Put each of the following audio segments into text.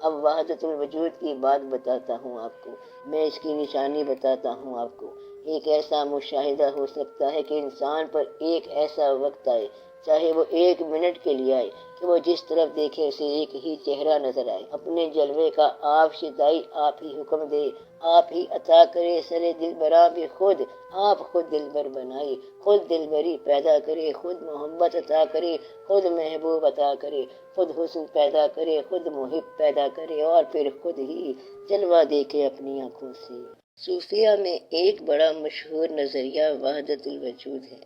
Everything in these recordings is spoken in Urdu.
اب وحدت الوجود کی بات بتاتا ہوں آپ کو، میں اس کی نشانی بتاتا ہوں آپ کو۔ ایک ایسا مشاہدہ ہو سکتا ہے کہ انسان پر ایک ایسا وقت آئے، چاہے وہ 1 منٹ کے لیے آئے، کہ وہ جس طرف دیکھے اسے ایک ہی چہرہ نظر آئے۔ اپنے جلوے کا آپ شدائی آپ ہی حکم دے، آپ ہی عطا کرے سرے دل برا بھی خود، آپ خود دلبر بنائے، خود دلبری پیدا کرے، خود محبت عطا کرے، خود محبوب عطا کرے، خود حسن پیدا کرے، خود محب پیدا کرے، اور پھر خود ہی جلوہ دیکھے اپنی آنکھوں سے۔ صوفیہ میں ایک بڑا مشہور نظریہ وحدت الوجود ہے،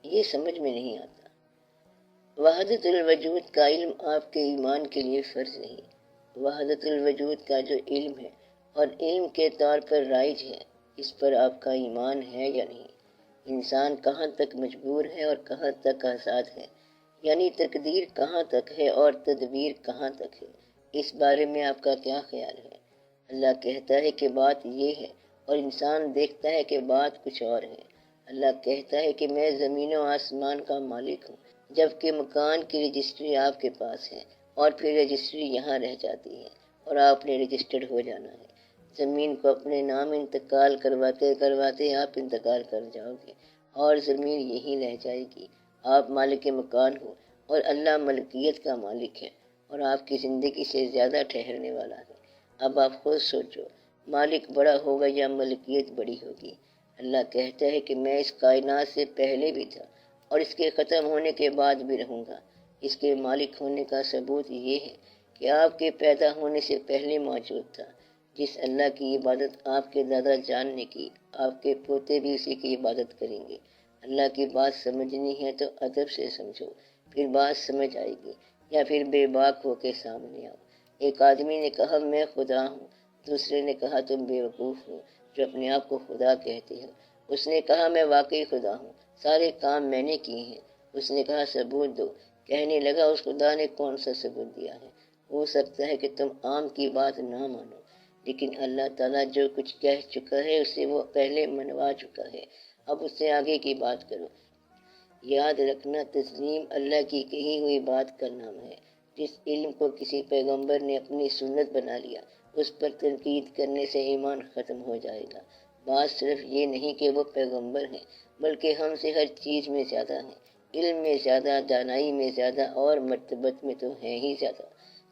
یہ سمجھ میں نہیں آتا۔ وحدت الوجود کا علم آپ کے ایمان کے لیے فرض نہیں۔ وحدت الوجود کا جو علم ہے اور علم کے طور پر رائج ہے، اس پر آپ کا ایمان ہے یا نہیں؟ انسان کہاں تک مجبور ہے اور کہاں تک آزاد ہے، یعنی تقدیر کہاں تک ہے اور تدبیر کہاں تک ہے، اس بارے میں آپ کا کیا خیال ہے؟ اللہ کہتا ہے کہ بات یہ ہے، اور انسان دیکھتا ہے کہ بات کچھ اور ہے۔ اللہ کہتا ہے کہ میں زمین و آسمان کا مالک ہوں، جبکہ مکان کی رجسٹری آپ کے پاس ہے، اور پھر رجسٹری یہاں رہ جاتی ہے اور آپ نے رجسٹرڈ ہو جانا ہے۔ زمین کو اپنے نام انتقال کرواتے کرواتے آپ انتقال کر جاؤ گے، اور زمین یہیں رہ جائے گی۔ آپ مالک مکان ہو اور اللہ ملکیت کا مالک ہے، اور آپ کی زندگی سے زیادہ ٹھہرنے والا ہے۔ اب آپ خود سوچو، مالک بڑا ہوگا یا ملکیت بڑی ہوگی؟ اللہ کہتا ہے کہ میں اس کائنات سے پہلے بھی تھا، اور اس کے ختم ہونے کے بعد بھی رہوں گا۔ اس کے مالک ہونے کا ثبوت یہ ہے کہ آپ کے پیدا ہونے سے پہلے موجود تھا۔ جس اللہ کی عبادت آپ کے دادا جان نے کی، آپ کے پوتے بھی اسی کی عبادت کریں گے۔ اللہ کی بات سمجھنی ہے تو ادب سے سمجھو، پھر بات سمجھ آئے گی، یا پھر بے باک ہو کے سامنے آؤ۔ ایک آدمی نے کہا میں خدا ہوں، دوسرے نے کہا تم بیوقوف ہو جو اپنے آپ کو خدا کہتے ہو۔ اس نے کہا میں واقعی خدا ہوں، سارے کام میں نے کیے ہیں۔ اس نے کہا ثبوت دو۔ کہنے لگا اس خدا نے کون سا ثبوت دیا ہے؟ ہو سکتا ہے کہ تم عام کی بات نہ مانو، لیکن اللہ تعالیٰ جو کچھ کہہ چکا ہے اسے وہ پہلے منوا چکا ہے، اب اس سے آگے کی بات کرو۔ یاد رکھنا، تسلیم اللہ کی کہی ہوئی بات کا نام ہے۔ جس علم کو کسی پیغمبر نے اپنی سنت بنا لیا، اس پر تنقید کرنے سے ایمان ختم ہو جائے گا۔ بات صرف یہ نہیں کہ وہ پیغمبر ہیں، بلکہ ہم سے ہر چیز میں زیادہ ہیں، علم میں زیادہ، دانائی میں زیادہ، اور مرتبت میں تو ہیں ہی زیادہ۔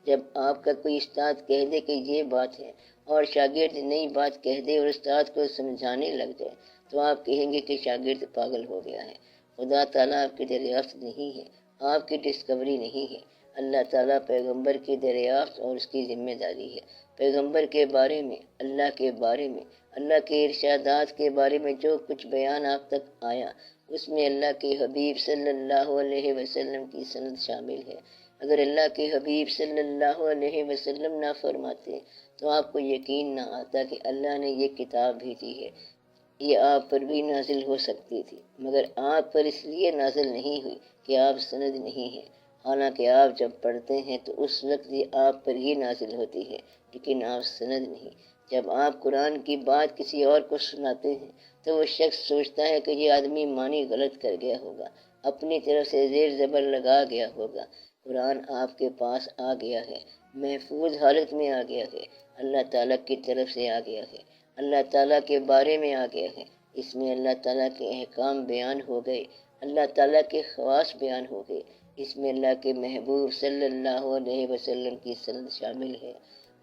جب آپ کا کوئی استاد کہہ دے کہ یہ بات ہے، اور شاگرد نئی بات کہہ دے اور استاد کو سمجھانے لگ جائے، تو آپ کہیں گے کہ شاگرد پاگل ہو گیا ہے۔ خدا تعالیٰ آپ کی دریافت نہیں ہے، آپ کی ڈسکوری نہیں ہے۔ اللہ تعالیٰ پیغمبر کی دریافت اور اس کی ذمہ داری ہے۔ پیغمبر کے بارے میں، اللہ کے بارے میں، اللہ کے ارشادات کے بارے میں جو کچھ بیان آپ تک آیا، اس میں اللہ کے حبیب صلی اللہ علیہ وسلم کی سند شامل ہے۔ اگر اللہ کے حبیب صلی اللہ علیہ وسلم نہ فرماتے تو آپ کو یقین نہ آتا کہ اللہ نے یہ کتاب بھیجی ہے۔ یہ آپ پر بھی نازل ہو سکتی تھی، مگر آپ پر اس لیے نازل نہیں ہوئی کہ آپ سند نہیں ہیں۔ حالانکہ آپ جب پڑھتے ہیں تو اس وقت یہ آپ پر ہی نازل ہوتی ہے، لیکن آپ سند نہیں۔ جب آپ قرآن کی بات کسی اور کو سناتے ہیں تو وہ شخص سوچتا ہے کہ یہ آدمی معنی غلط کر گیا ہوگا، اپنی طرف سے زیر زبر لگا گیا ہوگا۔ قرآن آپ کے پاس آ گیا ہے، محفوظ حالت میں آ گیا ہے، اللہ تعالیٰ کی طرف سے آ گیا ہے، اللہ تعالیٰ کے بارے میں آ گیا ہے۔ اس میں اللہ تعالیٰ کے احکام بیان ہو گئے، اللہ تعالیٰ کے خواص بیان ہو گئے، اس میں اللہ کے محبوب صلی اللہ علیہ وسلم کی سند شامل ہے۔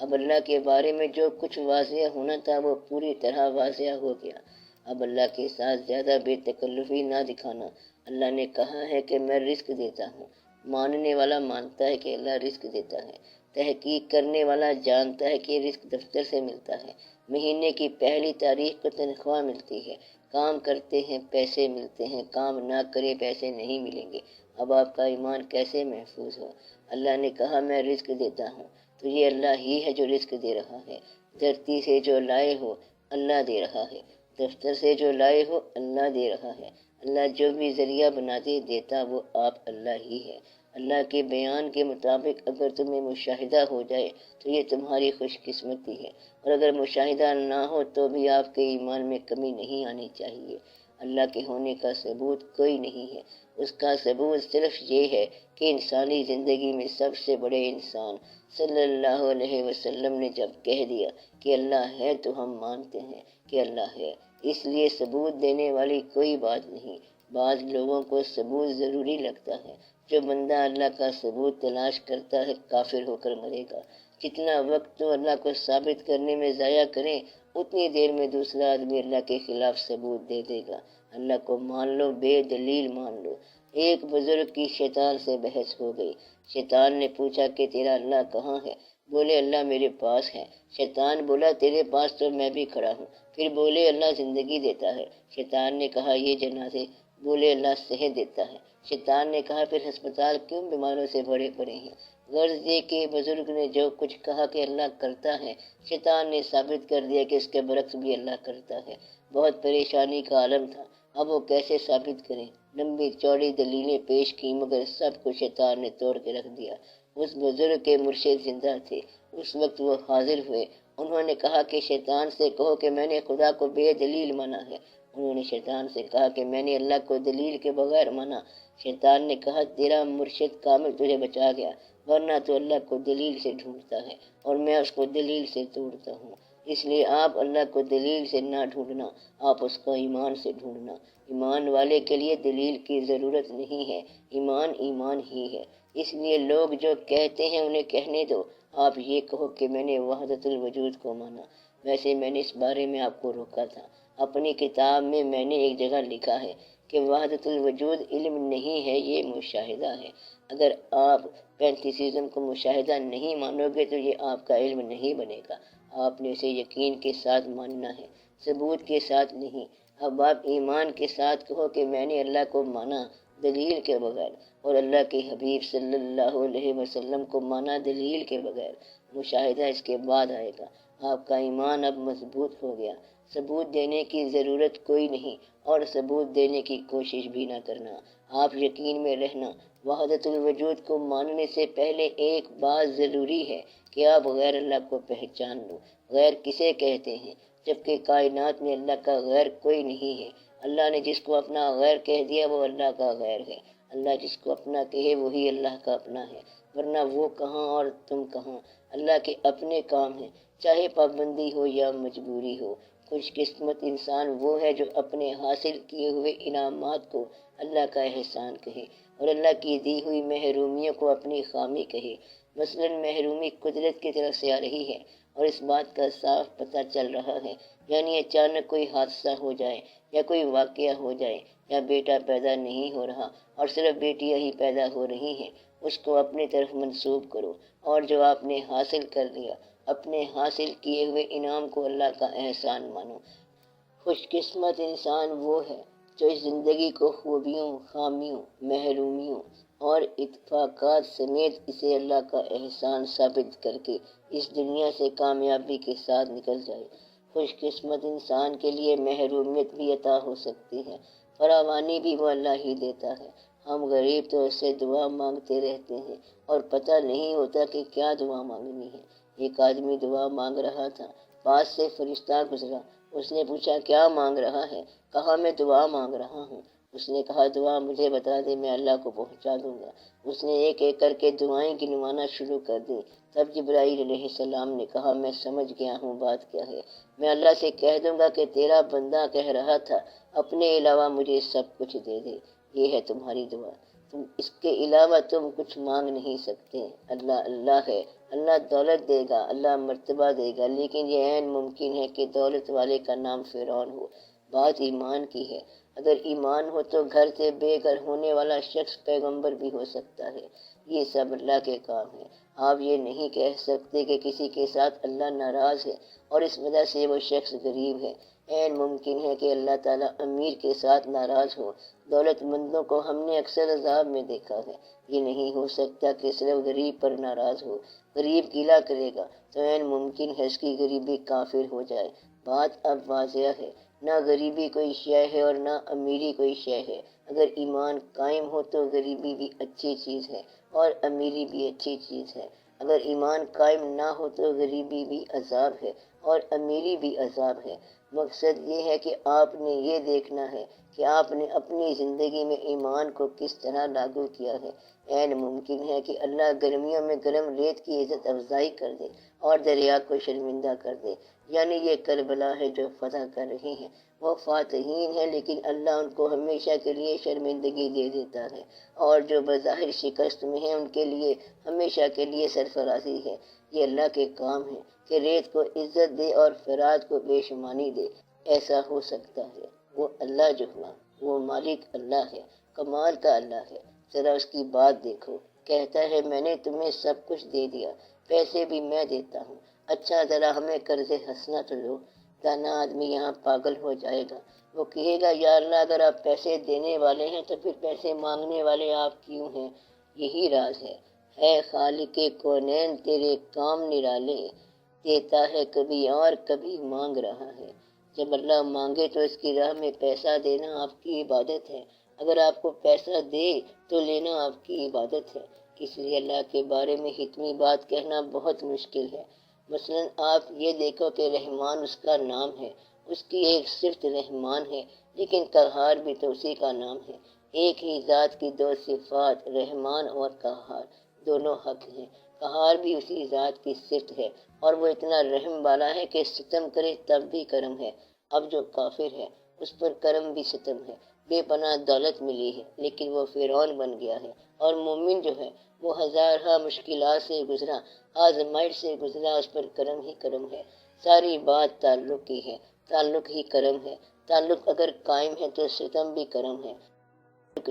اب اللہ کے بارے میں جو کچھ واضح ہونا تھا وہ پوری طرح واضح ہو گیا۔ اب اللہ کے ساتھ زیادہ بے تکلفی نہ دکھانا۔ اللہ نے کہا ہے کہ میں رزق دیتا ہوں، ماننے والا مانتا ہے کہ اللہ رزق دیتا ہے، تحقیق کرنے والا جانتا ہے کہ رزق دفتر سے ملتا ہے، مہینے کی پہلی تاریخ کو تنخواہ ملتی ہے، کام کرتے ہیں پیسے ملتے ہیں، کام نہ کرے پیسے نہیں ملیں گے۔ اب آپ کا ایمان کیسے محفوظ ہو؟ اللہ نے کہا میں رزق دیتا ہوں، تو یہ اللہ ہی ہے جو رزق دے رہا ہے۔ دھرتی سے جو لائے ہو اللہ دے رہا ہے، دفتر سے جو لائے ہو اللہ دے رہا ہے۔ اللہ جو بھی ذریعہ بنا دے دیتا وہ آپ اللہ ہی ہے۔ اللہ کے بیان کے مطابق اگر تمہیں مشاہدہ ہو جائے تو یہ تمہاری خوش قسمتی ہے، اور اگر مشاہدہ نہ ہو تو بھی آپ کے ایمان میں کمی نہیں آنی چاہیے۔ اللہ کے ہونے کا ثبوت کوئی نہیں ہے۔ اس کا ثبوت صرف یہ ہے کہ انسانی زندگی میں سب سے بڑے انسان صلی اللہ علیہ وسلم نے جب کہہ دیا کہ اللہ ہے تو ہم مانتے ہیں کہ اللہ ہے، اس لیے ثبوت دینے والی کوئی بات نہیں۔ بعض لوگوں کو ثبوت ضروری لگتا ہے۔ جو بندہ اللہ کا ثبوت تلاش کرتا ہے کافر ہو کر مرے گا۔ جتنا وقت تو اللہ کو ثابت کرنے میں ضائع کریں اتنی دیر میں دوسرا آدمی اللہ کے خلاف ثبوت دے دے گا۔ اللہ کو مان لو، بے دلیل مان لو۔ ایک بزرگ کی شیطان سے بحث ہو گئی۔ شیطان نے پوچھا کہ تیرا اللہ کہاں ہے؟ بولے اللہ میرے پاس ہے۔ شیطان بولا تیرے پاس تو میں بھی کھڑا ہوں۔ پھر بولے اللہ زندگی دیتا ہے۔ شیطان نے کہا یہ جنازے؟ بولے اللہ صحت دیتا ہے۔ شیطان نے کہا پھر ہسپتال کیوں بیماروں سے بھرے پڑے ہیں؟ غرض یہ کہ بزرگ نے جو کچھ کہا کہ اللہ کرتا ہے، شیطان نے ثابت کر دیا کہ اس کے برعکس بھی اللہ کرتا ہے۔ بہت پریشانی کا عالم تھا، اب وہ کیسے ثابت کریں؟ لمبی چوڑی دلیلیں پیش کی مگر سب کو شیطان نے توڑ کے رکھ دیا۔ اس بزرگ کے مرشد زندہ تھے، اس وقت وہ حاضر ہوئے۔ انہوں نے کہا کہ شیطان سے کہو کہ میں نے خدا کو بے دلیل مانا ہے۔ انہوں نے شیطان سے کہا کہ میں نے اللہ کو دلیل کے بغیر مانا۔ شیطان نے کہا تیرا مرشد کامل تجھے بچا گیا، ورنہ تو اللہ کو دلیل سے ڈھونڈتا ہے اور میں اس کو دلیل سے توڑتا ہوں۔ اس لیے آپ اللہ کو دلیل سے نہ ڈھونڈنا، آپ اس کو ایمان سے ڈھونڈنا۔ ایمان والے کے لیے دلیل کی ضرورت نہیں ہے، ایمان ایمان ہی ہے۔ اس لیے لوگ جو کہتے ہیں انہیں کہنے دو، آپ یہ کہو کہ میں نے وحدت الوجود کو مانا۔ ویسے میں نے اس بارے میں آپ کو روکا تھا۔ اپنی کتاب میں نے ایک جگہ لکھا ہے کہ وحدت الوجود علم نہیں ہے، یہ مشاہدہ ہے۔ اگر آپ پینتھیسزم کو مشاہدہ نہیں مانو گے تو یہ آپ کا علم نہیں بنے گا۔ آپ نے اسے یقین کے ساتھ ماننا ہے، ثبوت کے ساتھ نہیں۔ اب آپ ایمان کے ساتھ کہو کہ میں نے اللہ کو مانا دلیل کے بغیر، اور اللہ کے حبیب صلی اللہ علیہ وسلم کو مانا دلیل کے بغیر۔ مشاہدہ اس کے بعد آئے گا۔ آپ کا ایمان اب مضبوط ہو گیا۔ ثبوت دینے کی ضرورت کوئی نہیں اور ثبوت دینے کی کوشش بھی نہ کرنا۔ آپ یقین میں رہنا۔ وحدت الوجود کو ماننے سے پہلے ایک بات ضروری ہے کہ آپ غیر اللہ کو پہچان لو۔ غیر کسے کہتے ہیں؟ جبکہ کائنات میں اللہ کا غیر کوئی نہیں ہے۔ اللہ نے جس کو اپنا غیر کہہ دیا وہ اللہ کا غیر ہے۔ اللہ جس کو اپنا کہے وہی اللہ کا اپنا ہے، ورنہ وہ کہاں اور تم کہاں۔ اللہ کے اپنے کام ہیں، چاہے پابندی ہو یا مجبوری ہو۔ خوش قسمت انسان وہ ہے جو اپنے حاصل کیے ہوئے انعامات کو اللہ کا احسان کہے اور اللہ کی دی ہوئی محرومیوں کو اپنی خامی کہے۔ مثلا محرومی قدرت کی طرف سے آ رہی ہے اور اس بات کا صاف پتہ چل رہا ہے، یعنی اچانک کوئی حادثہ ہو جائے یا کوئی واقعہ ہو جائے یا بیٹا پیدا نہیں ہو رہا اور صرف بیٹیاں ہی پیدا ہو رہی ہیں، اس کو اپنی طرف منسوب کرو، اور جو آپ نے حاصل کر لیا اپنے حاصل کیے ہوئے انعام کو اللہ کا احسان مانو۔ خوش قسمت انسان وہ ہے جو اس زندگی کو خوبیوں، خامیوں، محرومیوں اور اتفاقات سمیت اسے اللہ کا احسان ثابت کر کے اس دنیا سے کامیابی کے ساتھ نکل جائے۔ خوش قسمت انسان کے لیے محرومیت بھی عطا ہو سکتی ہے، فراوانی بھی وہ اللہ ہی دیتا ہے۔ ہم غریب تو اس سے دعا مانگتے رہتے ہیں اور پتہ نہیں ہوتا کہ کیا دعا مانگنی ہے۔ ایک آدمی دعا مانگ رہا تھا، پاس سے فرشتہ گزرا، اس نے پوچھا کیا مانگ رہا ہے؟ کہا میں دعا مانگ رہا ہوں۔ اس نے کہا دعا مجھے بتا دے، میں اللہ کو پہنچا دوں گا۔ اس نے ایک ایک کر کے دعائیں گنوانا شروع کر دی۔ تب جبرائیل علیہ السلام نے کہا میں سمجھ گیا ہوں بات کیا ہے، میں اللہ سے کہہ دوں گا کہ تیرا بندہ کہہ رہا تھا اپنے علاوہ مجھے سب کچھ دے دے، یہ ہے تمہاری دعا، اس کے علاوہ تم کچھ مانگ نہیں سکتے۔ اللہ اللہ ہے، اللہ دولت دے گا، اللہ مرتبہ دے گا، لیکن یہ عین ممکن ہے کہ دولت والے کا نام فرعون ہو۔ بات ایمان کی ہے، اگر ایمان ہو تو گھر سے بے گھر ہونے والا شخص پیغمبر بھی ہو سکتا ہے۔ یہ سب اللہ کے کام ہے۔ آپ یہ نہیں کہہ سکتے کہ کسی کے ساتھ اللہ ناراض ہے اور اس وجہ سے وہ شخص غریب ہے۔ عین ممکن ہے کہ اللہ تعالیٰ امیر کے ساتھ ناراض ہو۔ دولت مندوں کو ہم نے اکثر عذاب میں دیکھا ہے۔ یہ نہیں ہو سکتا کہ صرف غریب پر ناراض ہو۔ غریب گیلا کرے گا تو عین ممکن ہے اس کی غریبی کافر ہو جائے۔ بات اب واضح ہے، نہ غریبی کوئی شے ہے اور نہ امیری کوئی شے ہے۔ اگر ایمان قائم ہو تو غریبی بھی اچھی چیز ہے اور امیری بھی اچھی چیز ہے۔ اگر ایمان قائم نہ ہو تو غریبی بھی عذاب ہے اور امیری بھی عذاب ہے۔ مقصد یہ ہے کہ آپ نے یہ دیکھنا ہے کہ آپ نے اپنی زندگی میں ایمان کو کس طرح لاگو کیا ہے۔ عین ممکن ہے کہ اللہ گرمیوں میں گرم ریت کی عزت افزائی کر دے اور دریا کو شرمندہ کر دے، یعنی یہ کربلا ہے جو فتح کر رہے ہیں، وہ فاتحین ہیں، لیکن اللہ ان کو ہمیشہ کے لیے شرمندگی دے دیتا ہے، اور جو بظاہر شکست میں ہیں ان کے لیے ہمیشہ کے لیے سرفرازی ہے۔ یہ اللہ کے کام ہے کہ ریت کو عزت دے اور فرات کو بے شمانی دے۔ ایسا ہو سکتا ہے؟ وہ اللہ جو ہوا، وہ مالک اللہ ہے، کمال کا اللہ ہے۔ ذرا اس کی بات دیکھو، کہتا ہے میں نے تمہیں سب کچھ دے دیا، پیسے بھی میں دیتا ہوں، اچھا ذرا ہمیں قرض حسنہ تو لو۔ دانا آدمی یہاں پاگل ہو جائے گا، وہ کہے گا یا اللہ اگر آپ پیسے دینے والے ہیں تو پھر پیسے مانگنے والے آپ کیوں ہیں؟ یہی راز ہے خالق کونین تیرے کام نرالے، دیتا ہے کبھی اور کبھی مانگ رہا ہے۔ جب اللہ مانگے تو اس کی راہ میں پیسہ دینا آپ کی عبادت ہے، اگر آپ کو پیسہ دے تو لینا آپ کی عبادت ہے۔ اس لیے اللہ کے بارے میں حتمی بات کہنا بہت مشکل ہے۔ مثلا آپ یہ دیکھو کہ رحمان اس کا نام ہے، اس کی ایک صفت رحمان ہے، لیکن قہار بھی تو اسی کا نام ہے۔ ایک ہی ذات کی دو صفات، رحمان اور قہار، دونوں حق ہیں۔ قہار بھی اسی ذات کی صفت ہے، اور وہ اتنا رحم والا ہے کہ ستم کرے تب بھی کرم ہے۔ اب جو کافر ہے اس پر کرم بھی ستم ہے، بے پناہ دولت ملی ہے لیکن وہ فرعون بن گیا ہے، اور مومن جو ہے وہ ہزارہ مشکلات سے گزرا، آزمائش سے گزرا، اس پر کرم ہی کرم ہے۔ ساری بات تعلق کی ہے، تعلق ہی کرم ہے، تعلق اگر قائم ہے تو ستم بھی کرم ہے۔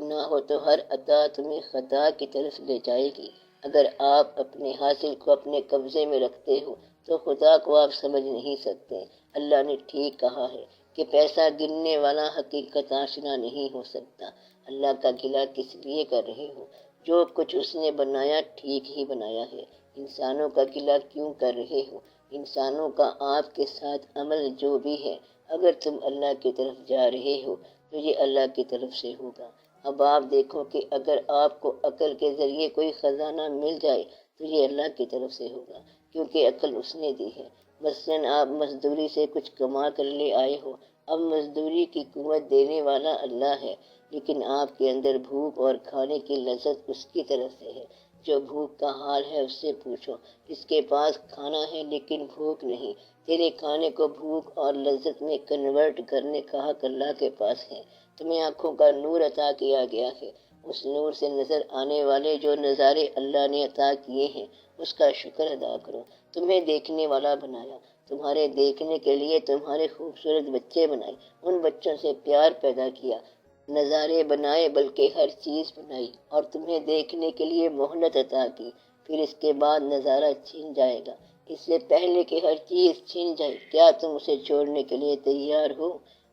نہ ہو تو ہر عطا تمہیں خطا کی طرف لے جائے گی۔ اگر آپ اپنے حاصل کو اپنے قبضے میں رکھتے ہو تو خدا کو آپ سمجھ نہیں سکتے۔ اللہ نے ٹھیک کہا ہے کہ پیسہ گننے والا حقیقت آشنا نہیں ہو سکتا۔ اللہ کا گلہ کس لیے کر رہے ہو؟ جو کچھ اس نے بنایا ٹھیک ہی بنایا ہے، انسانوں کا گلہ کیوں کر رہے ہو؟ انسانوں کا آپ کے ساتھ عمل جو بھی ہے، اگر تم اللہ کی طرف جا رہے ہو تو یہ اللہ کی طرف سے ہوگا۔ اب آپ دیکھو کہ اگر آپ کو عقل کے ذریعے کوئی خزانہ مل جائے تو یہ اللہ کی طرف سے ہوگا، کیونکہ عقل اس نے دی ہے۔ مثلاً آپ مزدوری سے کچھ کما کر لے آئے ہو، اب مزدوری کی قوت دینے والا اللہ ہے، لیکن آپ کے اندر بھوک اور کھانے کی لذت اس کی طرف سے ہے۔ جو بھوک کا حال ہے اس سے پوچھو، اس کے پاس کھانا ہے لیکن بھوک نہیں۔ تیرے کھانے کو بھوک اور لذت میں کنورٹ کرنے کا حق اللہ کے پاس ہے۔ تمہیں آنکھوں کا نور عطا کیا گیا ہے، اس نور سے نظر آنے والے جو نظارے اللہ نے عطا کیے ہیں اس کا شکر ادا کرو۔ تمہیں دیکھنے والا بنایا، تمہارے دیکھنے کے لیے تمہارے خوبصورت بچے بنائے، ان بچوں سے پیار پیدا کیا، نظارے بنائے بلکہ ہر چیز بنائی، اور تمہیں دیکھنے کے لیے مہلت عطا کی۔ پھر اس کے بعد نظارہ چھن جائے گا، اس سے پہلے کہ ہر چیز چھن جائے کیا تم اسے چھوڑنے کے لیے تیار ہو؟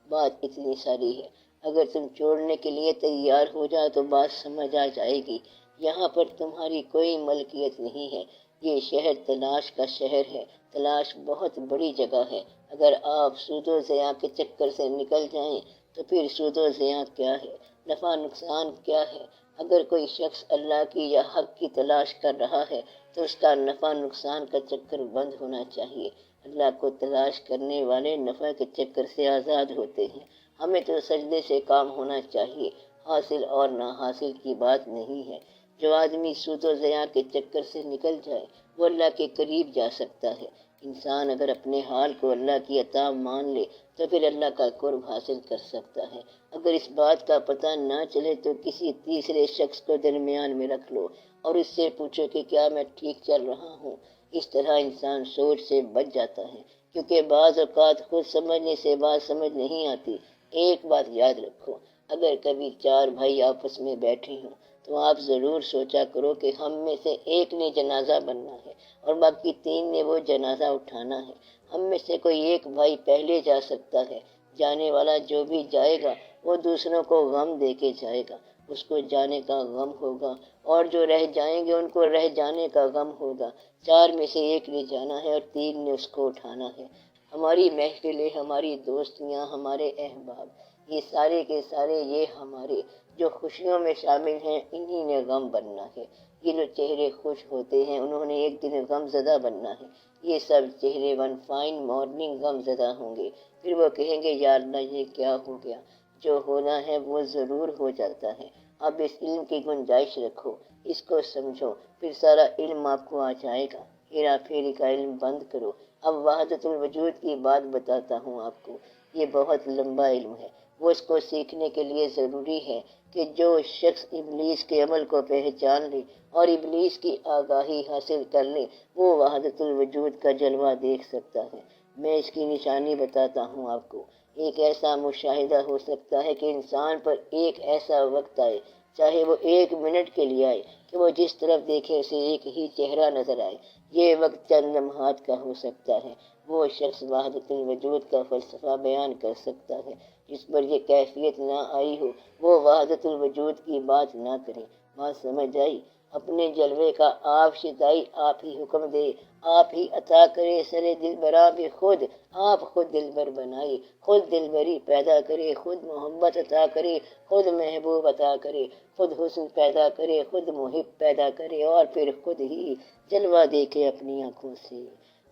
بات اتنی ساری ہے، اگر تم چھوڑنے کے لیے تیار ہو جاؤ تو بات سمجھ آ جائے گی۔ یہاں پر تمہاری کوئی ملکیت نہیں ہے، یہ شہر تلاش کا شہر ہے، تلاش بہت بڑی جگہ ہے۔ اگر آپ سود و ضیاع کے چکر سے نکل جائیں تو پھر سود و ضیاع کیا ہے، نفع نقصان کیا ہے؟ اگر کوئی شخص اللہ کی یا حق کی تلاش کر رہا ہے تو اس کا نفع نقصان کا چکر بند ہونا چاہیے۔ اللہ کو تلاش کرنے والے نفع کے چکر سے آزاد ہوتے ہیں۔ ہمیں تو سجدے سے کام ہونا چاہیے، حاصل اور نہ حاصل کی بات نہیں ہے۔ جو آدمی سود و ضیاع کے چکر سے نکل جائے وہ اللہ کے قریب جا سکتا ہے۔ انسان اگر اپنے حال کو اللہ کی عطا مان لے تو پھر اللہ کا قرب حاصل کر سکتا ہے۔ اگر اس بات کا پتہ نہ چلے تو کسی تیسرے شخص کو درمیان میں رکھ لو اور اس سے پوچھو کہ کیا میں ٹھیک چل رہا ہوں۔ اس طرح انسان سوچ سے بچ جاتا ہے، کیونکہ بعض اوقات خود سمجھنے سے بات سمجھ نہیں آتی۔ ایک بات یاد رکھو، اگر کبھی چار بھائی آپس میں بیٹھے ہوں تو آپ ضرور سوچا کرو کہ ہم میں سے ایک نے جنازہ بننا ہے اور باقی تین نے وہ جنازہ اٹھانا ہے۔ ہم میں سے کوئی ایک بھائی پہلے جا سکتا ہے، جانے والا جو بھی جائے گا وہ دوسروں کو غم دے کے جائے گا، اس کو جانے کا غم ہوگا، اور جو رہ جائیں گے ان کو رہ جانے کا غم ہوگا۔ چار میں سے ایک نے جانا ہے اور تین نے اس کو اٹھانا ہے۔ ہماری محفلیں، ہماری دوستیاں، ہمارے احباب، یہ سارے کے سارے یہ ہمارے جو خوشیوں میں شامل ہیں انہی نے غم بننا ہے۔ یہ جو چہرے خوش ہوتے ہیں انہوں نے ایک دن غم زدہ بننا ہے۔ یہ سب چہرے ون فائن مارننگ غم زدہ ہوں گے، پھر وہ کہیں گے یا اللہ یہ کیا ہو گیا، جو ہونا ہے وہ ضرور ہو جاتا ہے۔ اب اس علم کی گنجائش رکھو، اس کو سمجھو، پھر سارا علم آپ کو آ جائے گا۔ ہیرا پھیری کا علم بند کرو، اب وحدت الوجود کی بات بتاتا ہوں آپ کو، یہ بہت لمبا علم ہے۔ وہ اس کو سیکھنے کے لیے ضروری ہے کہ جو شخص ابلیس کے عمل کو پہچان لے اور ابلیس کی آگاہی حاصل کر لے، وہ وحدت الوجود کا جلوہ دیکھ سکتا ہے۔ میں اس کی نشانی بتاتا ہوں آپ کو۔ ایک ایسا مشاہدہ ہو سکتا ہے کہ انسان پر ایک ایسا وقت آئے، چاہے وہ 1 منٹ کے لیے آئے، کہ وہ جس طرف دیکھے اسے ایک ہی چہرہ نظر آئے۔ یہ وقت چند لمحات کا ہو سکتا ہے۔ وہ شخص وحدت الوجود کا فلسفہ بیان کر سکتا ہے۔ جس پر یہ کیفیت نہ آئی ہو وہ وحدت الوجود کی بات نہ کرے۔ بات سمجھ آئی؟ اپنے جلوے کا آپ شتائی آپ ہی حکم دے، آپ ہی عطا کرے سر دلبراں بھی خود، آپ خود دلبر بنائے، خود دلبری پیدا کرے، خود محبت عطا کرے، خود محبوب عطا کرے، خود حسن پیدا کرے، خود محب پیدا کرے، اور پھر خود ہی جلوہ دیکھے اپنی آنکھوں سے۔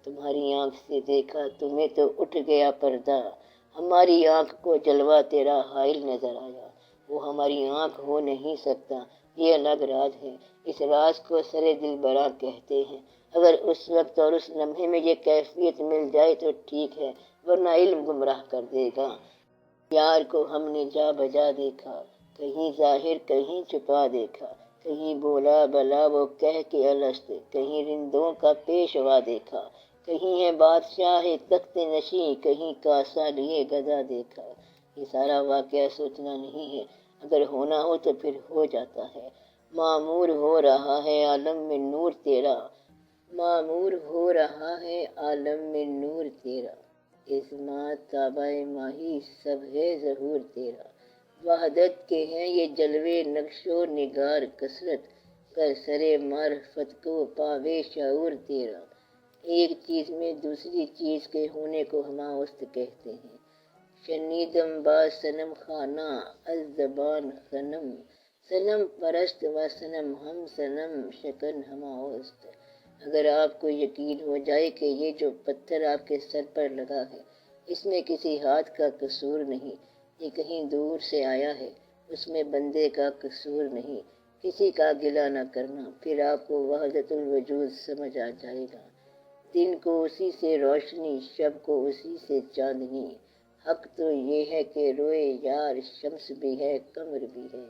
تمہاری آنکھ سے دیکھا تمہیں تو اٹھ گیا پردہ، ہماری آنکھ کو جلوہ تیرا حائل نظر آیا۔ وہ ہماری آنکھ ہو نہیں سکتا، یہ الگ راز ہے۔ اس راز کو سر دلبراں کہتے ہیں۔ اگر اس وقت اور اس لمحے میں یہ کیفیت مل جائے تو ٹھیک ہے، ورنہ علم گمراہ کر دے گا۔ یار کو ہم نے جا بجا دیکھا، کہیں ظاہر کہیں چھپا دیکھا، کہیں بولا بلا وہ کہہ کے الست، کہیں رندوں کا پیشوا دیکھا، کہیں ہے بادشاہ تخت نشیں، کہیں کاسا لیے گدا دیکھا۔ یہ سارا واقعہ سوچنا نہیں ہے، اگر ہونا ہو تو پھر ہو جاتا ہے۔ معمور ہو رہا ہے عالم میں نور تیرا، معمور ہو رہا ہے عالم میں نور تیرا، اسمات تابع ماہی سب ہے ظہور تیرا۔ وحدت کے ہیں یہ جلوے نقش و نگار کثرت، کر سرے معرفت کو پاوے شعور تیرا۔ ایک چیز میں دوسری چیز کے ہونے کو ہماوست کہتے ہیں۔ شنیدم با صنم خانہ از زبان صنم، صنم پرست و صنم ہم صنم شکن ہماوست۔ اگر آپ کو یقین ہو جائے کہ یہ جو پتھر آپ کے سر پر لگا ہے اس میں کسی ہاتھ کا قصور نہیں، یہ کہیں دور سے آیا ہے، اس میں بندے کا قصور نہیں، کسی کا گلہ نہ کرنا، پھر آپ کو وحدت الوجود سمجھ آ جائے گا۔ دن کو اسی سے روشنی، شب کو اسی سے چاندنی، حق تو یہ ہے کہ روئے یار، شمس بھی ہے قمر بھی ہے۔